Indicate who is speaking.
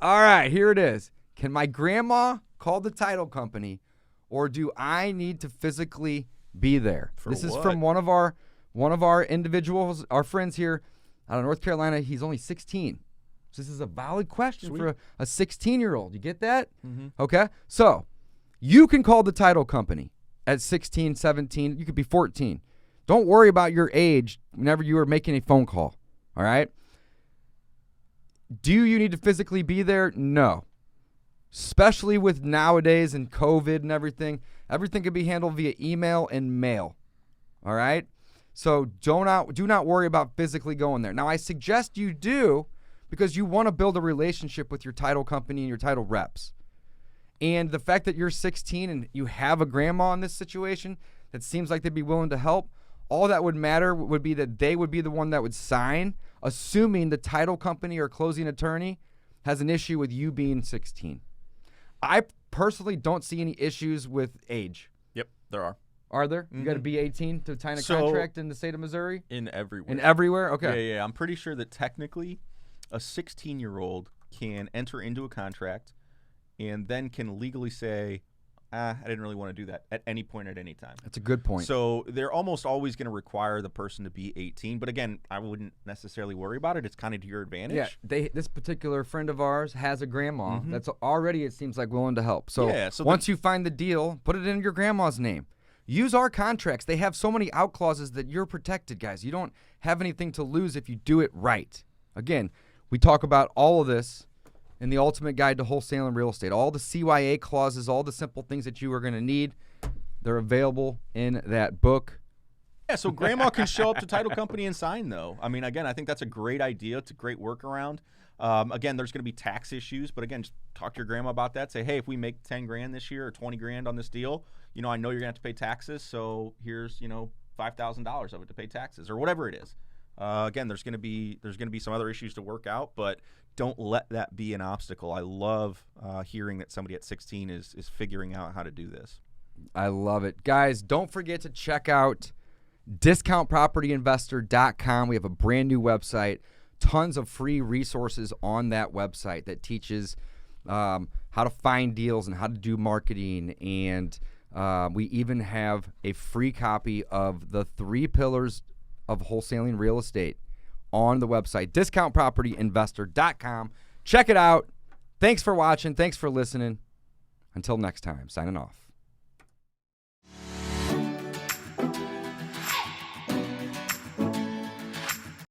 Speaker 1: All right, here it is. Can my grandma call the title company, or do I need to physically be there? This is from one of our individuals, our friends here out of North Carolina. He's only 16. So this is a valid question for a 16-year-old. You get that? Mm-hmm. Okay. So you can call the title company at 16, 17. You could be 14. Don't worry about your age whenever you are making a phone call. All right. Do you need to physically be there? No. Especially with nowadays and COVID and everything. Everything can be handled via email and mail. All right? So do not worry about physically going there. Now, I suggest you do because you want to build a relationship with your title company and your title reps. And the fact that you're 16 and you have a grandma in this situation that seems like they'd be willing to help, all that would matter would be that they would be the one that would sign, assuming the title company or closing attorney has an issue with you being 16. I personally don't see any issues with age.
Speaker 2: Yep, there are.
Speaker 1: Are there? Mm-hmm. You got to be 18 to sign a contract in the state of Missouri?
Speaker 2: Everywhere.
Speaker 1: In everywhere? Okay.
Speaker 2: Yeah. I'm pretty sure that technically a 16-year-old can enter into a contract and then can legally say, I didn't really want to do that at any point at any time.
Speaker 1: That's a good point.
Speaker 2: So they're almost always going to require the person to be 18. But again, I wouldn't necessarily worry about it. It's kind of to your advantage.
Speaker 1: Yeah, this particular friend of ours has a grandma that's already, it seems like, willing to help. So, once you find the deal, put it in your grandma's name. Use our contracts. They have so many out clauses that you're protected, guys. You don't have anything to lose if you do it right. Again, we talk about all of this in the Ultimate Guide to Wholesaling Real Estate. All the CYA clauses, all the simple things that you are going to need, they're available in that book.
Speaker 2: Yeah, so grandma can show up to title company and sign, though. I mean, again, I think that's a great idea. It's a great workaround. Again, there's going to be tax issues, but again, just talk to your grandma about that. Say, hey, if we make 10 grand this year or 20 grand on this deal, I know you're going to have to pay taxes, so here's, $5,000 of it to pay taxes or whatever it is. Again, there's going to be some other issues to work out, but don't let that be an obstacle. I love hearing that somebody at 16 is figuring out how to do this.
Speaker 1: I love it. Guys, don't forget to check out discountpropertyinvestor.com. We have a brand new website, tons of free resources on that website that teaches how to find deals and how to do marketing. And we even have a free copy of the 3 pillars of wholesaling real estate on the website, discountpropertyinvestor.com. Check it out. Thanks for watching. Thanks for listening. Until next time, signing off.